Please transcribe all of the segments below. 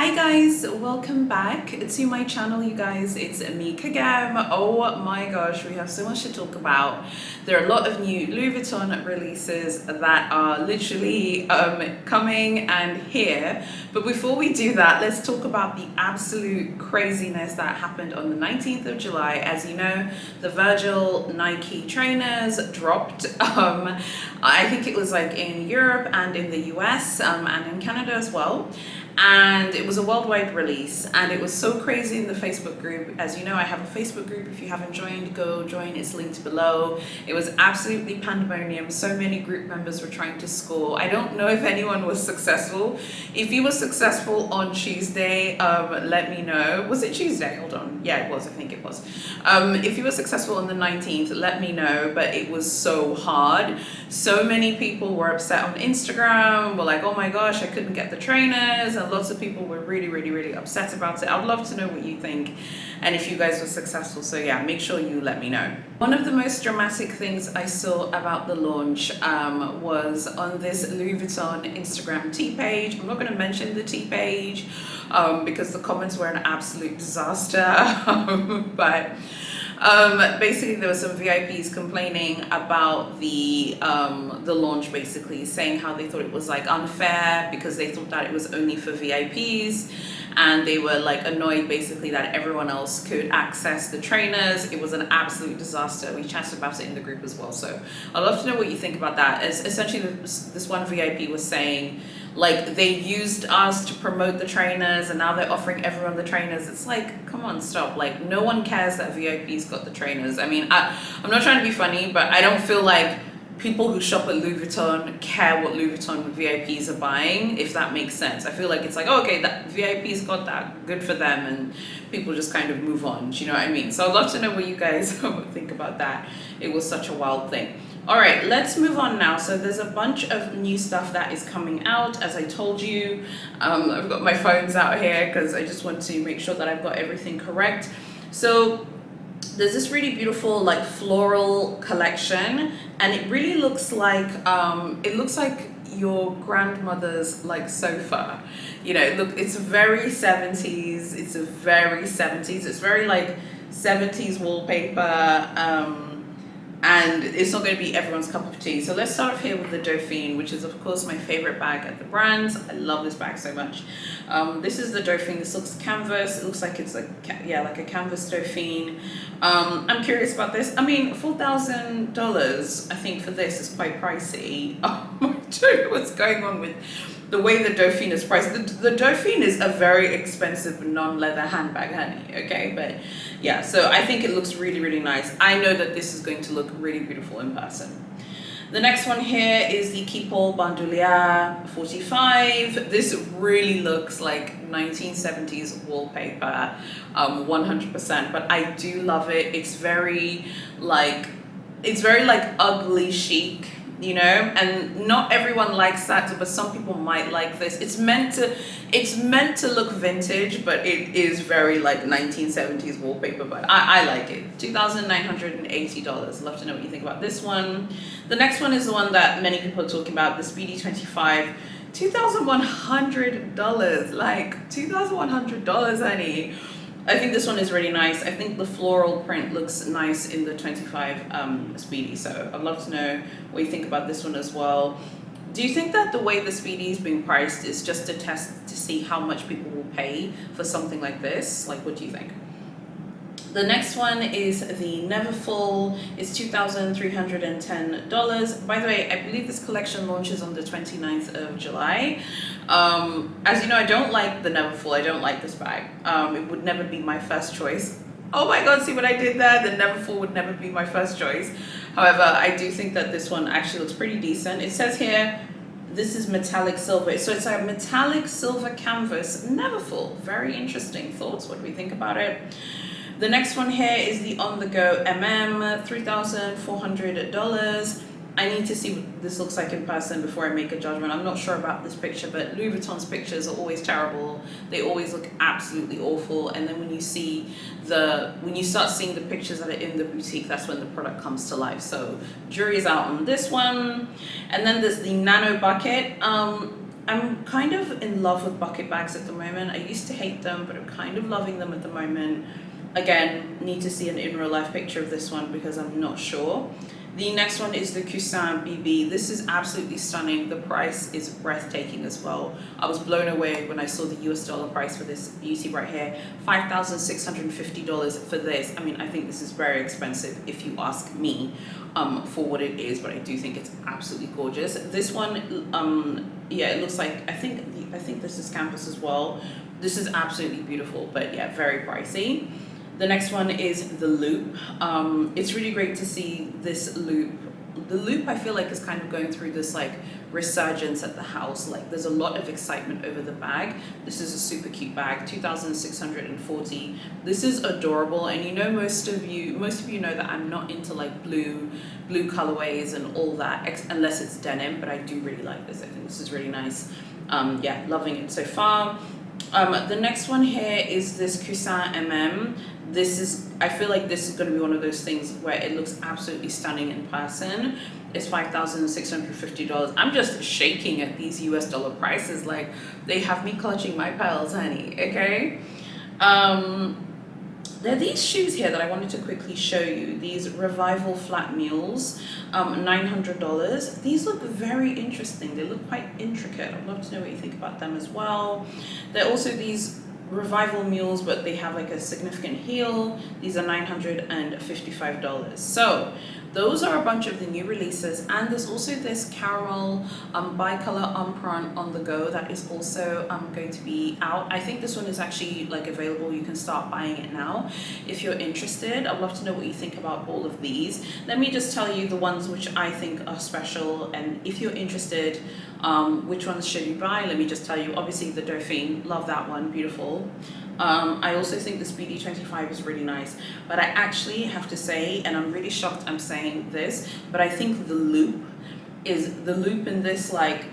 Hi guys, welcome back to my channel, you guys. It's me Kagam. Oh my gosh, we have so much to talk about. There are a lot of new Louis Vuitton releases that are literally coming and here. But before we do that, let's talk about the absolute craziness that happened on the 19th of July. As you know, the Virgil Nike trainers dropped. I think it was like in Europe and in the US and in Canada as well. And it was a worldwide release, and it was so crazy in the Facebook group. As you know, I have a Facebook group. If you haven't joined, go join. It's linked below. It was absolutely pandemonium. So many group members were trying to score. I don't know if anyone was successful. If you were successful on Tuesday, let me know. Was it Tuesday? Hold on. Yeah, it was. I think it was. If you were successful on the 19th, let me know. But it was so hard. So many people were upset on Instagram. Were like, oh my gosh, I couldn't get the trainers. And lots of people were really upset about it. I'd love to know what you think and if you guys were successful. So yeah, make sure you let me know. One of the most dramatic things I saw about the launch was on this Louis Vuitton Instagram tea page. I'm not going to mention the tea page because the comments were an absolute disaster. But basically there were some VIPs complaining about the launch, basically saying how they thought it was like unfair because they thought that it was only for VIPs, and they were like annoyed basically that everyone else could access the trainers. It was an absolute disaster. We chatted about it in the group as well, so I'd love to know what you think about that. As essentially this one VIP was saying, like, they used us to promote the trainers and now they're offering everyone the trainers. It's like, come on, stop. Like, no one cares that VIPs got the trainers. I mean, I'm not trying to be funny, but I don't feel like people who shop at Louis Vuitton care what Louis Vuitton VIPs are buying, if that makes sense. I feel like it's like, oh, okay, that VIPs got that, good for them, and people just kind of move on. Do you know what I mean? So I'd love to know what you guys think about that. It was such a wild thing. All right, let's move on now. So there's a bunch of new stuff that is coming out, as I told you. I've got my phones out here because I just want to make sure that I've got everything correct. So there's this really beautiful like floral collection, and it really looks like your grandmother's like sofa. You know, look, it's very 70s. It's a very 70s. It's very like 70s wallpaper. And it's not going to be everyone's cup of tea. So let's start off here with the Dauphine, which is of course my favorite bag at the brand. I love this bag so much. This is the Dauphine. This looks canvas. It looks like it's like a canvas Dauphine. I'm curious about this. I mean, $4,000 I think for this is quite pricey. I don't know what's going on with the way the Dauphine is priced. The Dauphine is a very expensive non-leather handbag, honey, okay? But yeah, so I think it looks really nice. I know that this is going to look really beautiful in person. The next one here is the Keepall Bandoulière 45. This really looks like 1970s wallpaper, 100%, but I do love it. It's very like ugly chic, you know, and not everyone likes that, but some people might like this. It's meant to look vintage, but it is very like 1970s wallpaper, but I like it. $2,980. Love to know what you think about this one. The next one is the one that many people are talking about, the Speedy 25. $2,100, like $2,100, honey. I think this one is really nice. I think the floral print looks nice in the 25 Speedy. So I'd love to know what you think about this one as well. Do you think that the way the Speedy is being priced is just a test to see how much people will pay for something like this? Like, what do you think? The next one is the Neverfull. It's $2,310. By the way, I believe this collection launches on the 29th of July. As you know, I don't like the Neverfull. I don't like this bag. It would never be my first choice. Oh my God, see what I did there? The Neverfull would never be my first choice. However, I do think that this one actually looks pretty decent. It says here, this is metallic silver. So it's a metallic silver canvas Neverfull. Very interesting. Thoughts? What do we think about it? The next one here is the On The Go $3,400. I need to see what this looks like in person before I make a judgment. I'm not sure about this picture, but Louis Vuitton's pictures are always terrible. They always look absolutely awful. And then when you start seeing the pictures that are in the boutique, that's when the product comes to life. So jury's out on this one. And then there's the Nano Bucket. I'm kind of in love with bucket bags at the moment. I used to hate them, but I'm kind of loving them at the moment. Again, need to see an in real life picture of this one because I'm not sure. The next one is the Coussin BB. This is absolutely stunning. The price is breathtaking as well. I was blown away when I saw the US dollar price for this beauty right here. $5,650 for this. I mean, I think this is very expensive if you ask me for what it is, but I do think it's absolutely gorgeous. This one, yeah, it looks like, I think this is campus as well. This is absolutely beautiful, but yeah, very pricey. The next one is the loop. It's really great to see this loop. The loop, I feel like, is kind of going through this like resurgence at the house. Like there's a lot of excitement over the bag. This is a super cute bag, 2,640. This is adorable, and you know, most of you know that I'm not into like blue colorways and all that, unless it's denim. But I do really like this. I think this is really nice. Yeah, loving it so far. The next one here is this Coussin MM. I feel like this is going to be one of those things where it looks absolutely stunning in person. It's $5,650. I'm just shaking at these US dollar prices. Like, they have me clutching my pearls, honey, okay? There are these shoes here that I wanted to quickly show you. These Revival flat mules, $900. These look very interesting. They look quite intricate. I'd love to know what you think about them as well. There are also these Revival mules, but they have like a significant heel. These are $955. So those are a bunch of the new releases, and there's also this caramel bicolor emprunt on the go that is also going to be out. I think this one is actually like available. You can start buying it now if you're interested. I'd love to know what you think about all of these. Let me just tell you the ones which I think are special, and if you're interested, which ones should you buy? Let me just tell you. Obviously the Dauphine, love that one, beautiful. I also think the Speedy 25 is really nice, but I actually have to say, and I'm really shocked I'm saying this, but I think the loop in this like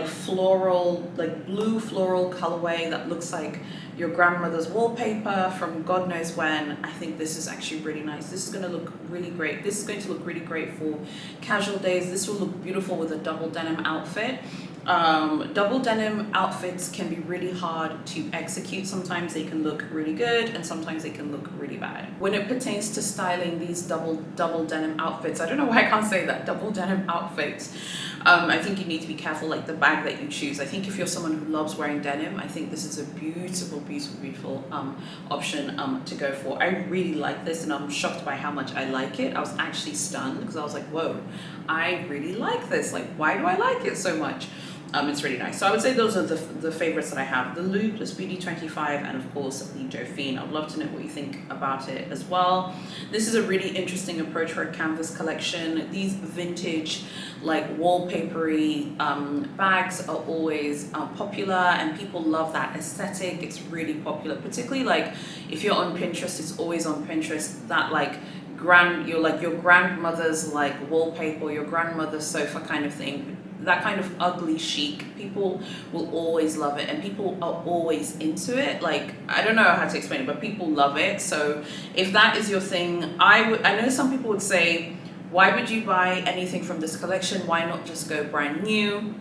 floral, like blue floral colorway that looks like your grandmother's wallpaper from God knows when. I think this is actually really nice. This is going to look really great. This is going to look really great for casual days. This will look beautiful with a double denim outfit. Double denim outfits can be really hard to execute. Sometimes they can look really good and sometimes they can look really bad. When it pertains to styling these double denim outfits, I don't know why I can't say that, double denim outfits, I think you need to be careful like the bag that you choose. I think if you're someone who loves wearing denim, I think this is a beautiful option to go for. I really like this, and I'm shocked by how much I like it. I was actually stunned because I was like, whoa, I really like this. Like, why do I like it so much? It's really nice. So I would say those are the favorites that I have. The Loop, the Speedy 25, and of course the Dauphine. I'd love to know what you think about it as well. This is a really interesting approach for a canvas collection. These vintage, like wallpapery bags are always popular, and people love that aesthetic. It's really popular, particularly like if you're on Pinterest, it's always on Pinterest, that like your grandmother's like wallpaper, or your grandmother's sofa kind of thing. That kind of ugly chic, people will always love it, and people are always into it. Like, I don't know how to explain it, but people love it. So if that is your thing, I know some people would say, why would you buy anything from this collection? Why not just go brand new?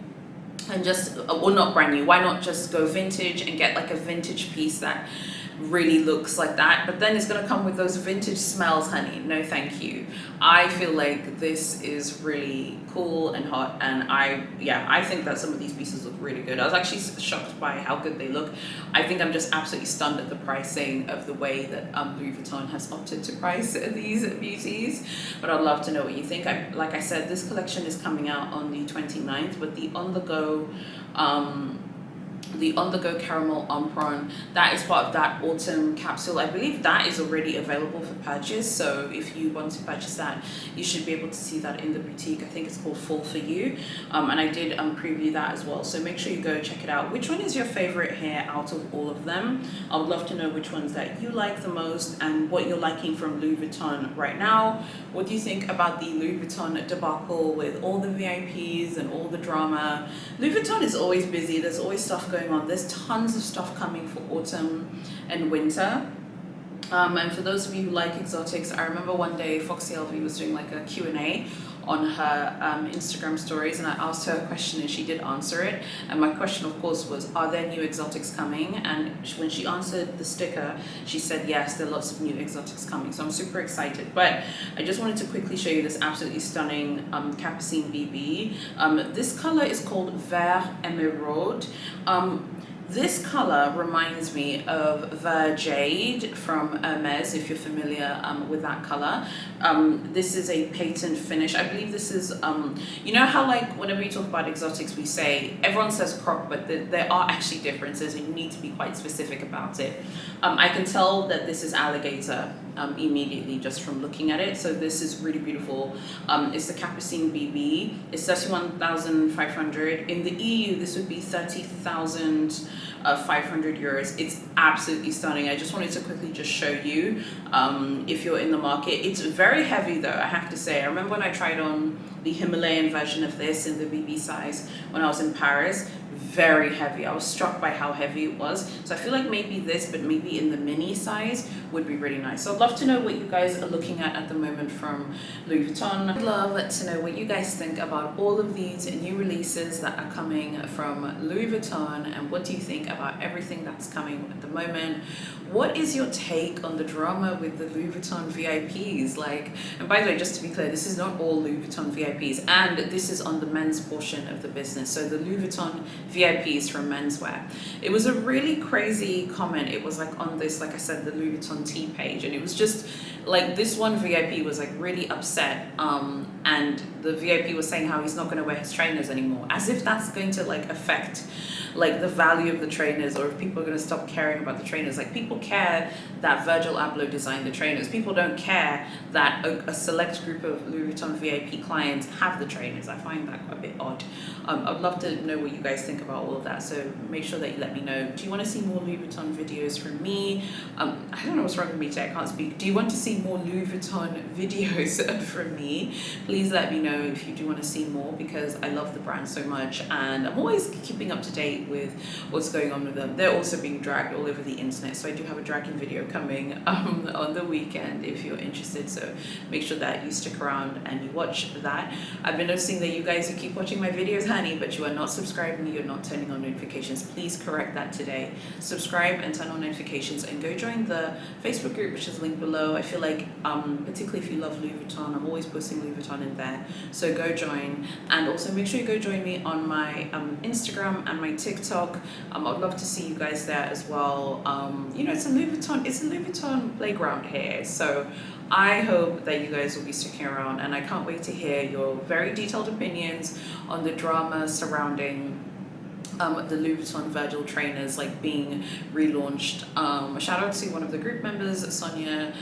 And just, well, not brand new, why not just go vintage and get like a vintage piece that really looks like that? But then it's going to come with those vintage smells, honey. No thank you. I feel like this is really cool and hot, and I think that some of these pieces look really good. I was actually shocked by how good they look. I think I'm just absolutely stunned at the pricing of the way that Louis Vuitton has opted to price these beauties, but I'd love to know what you think. Like I said, this collection is coming out on the 29th, but the on-the-go caramel emprunt, that is part of that autumn capsule. I believe that is already available for purchase, so if you want to purchase that, you should be able to see that in the boutique. I think it's called Fall For You, and I did preview that as well, so make sure you go check it out. Which one is your favorite here out of all of them? I would love to know which ones that you like the most and what you're liking from Louis Vuitton right now. What do you think about the Louis Vuitton debacle with all the VIPs and all the drama? Louis Vuitton is always busy. There's always stuff going on. There's tons of stuff coming for autumn and winter. And for those of you who like exotics, I remember one day Foxy LV was doing like a Q&A on her Instagram stories, and I asked her a question and she did answer it. And my question, of course, was, are there new exotics coming? And when she answered the sticker, she said yes, there are lots of new exotics coming. So I'm super excited. But I just wanted to quickly show you this absolutely stunning Capucine BB. This color is called Vert Emeraude. This color reminds me of Ver Jade from Hermes, if you're familiar with that color. This is a patent finish. I believe this is, you know how like whenever you talk about exotics, we say, everyone says croc, but there are actually differences and you need to be quite specific about it. I can tell that this is alligator immediately just from looking at it. So this is really beautiful. It's the Capucine BB. It's 31,500. In the EU, this would be 30,500 euros. It's absolutely stunning. I just wanted to quickly just show you if you're in the market. It's very heavy though, I have to say. I remember when I tried on the Himalayan version of this in the BB size when I was in Paris. Very heavy. I was struck by how heavy it was. So I feel like maybe this, but maybe in the mini size would be really nice. So I'd love to know what you guys are looking at the moment from Louis Vuitton. I'd love to know what you guys think about all of these new releases that are coming from Louis Vuitton, and what do you think about everything that's coming at the moment? What is your take on the drama with the Louis Vuitton VIPs? Like, and by the way, just to be clear, this is not all Louis Vuitton VIPs, and this is on the men's portion of the business. So the Louis Vuitton VIPs from menswear. It was a really crazy comment. It was like on this, like I said, the Louis Vuitton T page, and it was just like this one VIP was like really upset, and the VIP was saying how he's not going to wear his trainers anymore, as if that's going to like affect like the value of the trainers, or if people are going to stop caring about the trainers. Like, people care that Virgil Abloh designed the trainers. People don't care that a select group of Louis Vuitton VIP clients have the trainers. I find that quite a bit odd. I'd love to know what you guys think about all of that, so make sure that you let me know. Do you want to see more Louis Vuitton videos from me? I don't know what's wrong with me today, I can't speak. Do you want to see more Louis Vuitton videos from me? Please let me know if you do want to see more, because I love the brand so much and I'm always keeping up to date with what's going on with them. They're also being dragged all over the internet, so I do have a dragging video coming on the weekend if you're interested, so make sure that you stick around and you watch that. I've been noticing that you guys who keep watching my videos, honey, but you are not subscribing, you're not turning on notifications. Please correct that today. Subscribe and turn on notifications, and go join the Facebook group, which is linked below. I feel like particularly if you love Louis Vuitton, I'm always posting Louis Vuitton in there, so go join. And also make sure you go join me on my Instagram and my TikTok. I'd love to see you guys there as well. You know, it's a Louis Vuitton playground here, so I hope that you guys will be sticking around, and I can't wait to hear your very detailed opinions on the drama surrounding the Louis Vuitton Virgil trainers like being relaunched. A shout out to one of the group members, Sonia.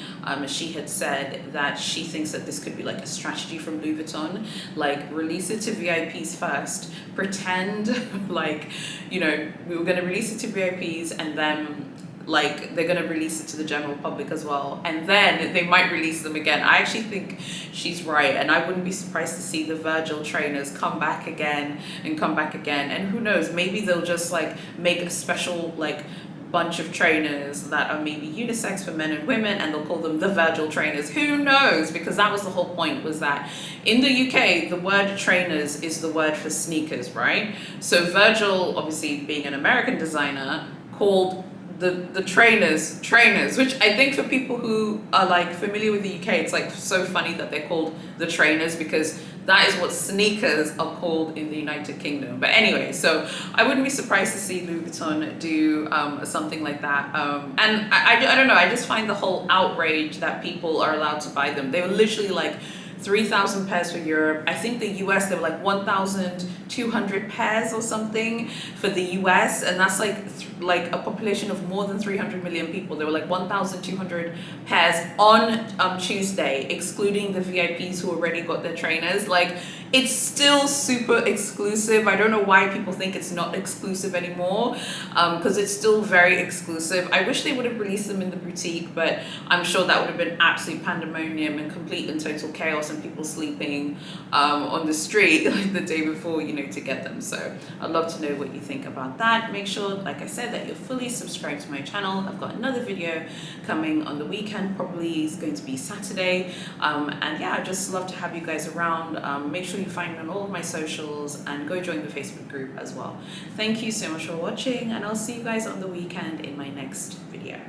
She had said that she thinks that this could be like a strategy from Louis Vuitton, like release it to VIPs first, pretend like, you know, we were going to release it to VIPs, and then like they're going to release it to the general public as well, and then they might release them again. I actually think she's right, and I wouldn't be surprised to see the Virgil trainers come back again and come back again, and who knows, maybe they'll just like make a special like bunch of trainers that are maybe unisex for men and women, and they'll call them the Virgil trainers. Who knows? Because that was the whole point, was that in the UK the word trainers is the word for sneakers, right? So Virgil, obviously being an American designer, called the trainers, which I think for people who are like familiar with the UK, it's like so funny that they're called the trainers, because that is what sneakers are called in the United Kingdom. But anyway, so I wouldn't be surprised to see Louis Vuitton do something like that. And I don't know, I just find the whole outrage that people are allowed to buy them. They were literally like 3,000 pairs for Europe. I think the US, they were like 1,200 pairs or something for the US, and that's like a population of more than 300 million people. There were like 1,200 pairs on Tuesday, excluding the VIPs who already got their trainers. Like, it's still super exclusive. I don't know why people think it's not exclusive anymore, because it's still very exclusive. I wish they would have released them in the boutique, but I'm sure that would have been absolute pandemonium and complete and total chaos and people sleeping on the street like the day before, you know, to get them. So I'd love to know what you think about that. Make sure, like I said, that you're fully subscribed to my channel. I've got another video coming on the weekend, probably is going to be Saturday. And yeah, I'd just love to have you guys around. Make sure you find me on all of my socials and go join the Facebook group as well. Thank you so much for watching, and I'll see you guys on the weekend in my next video.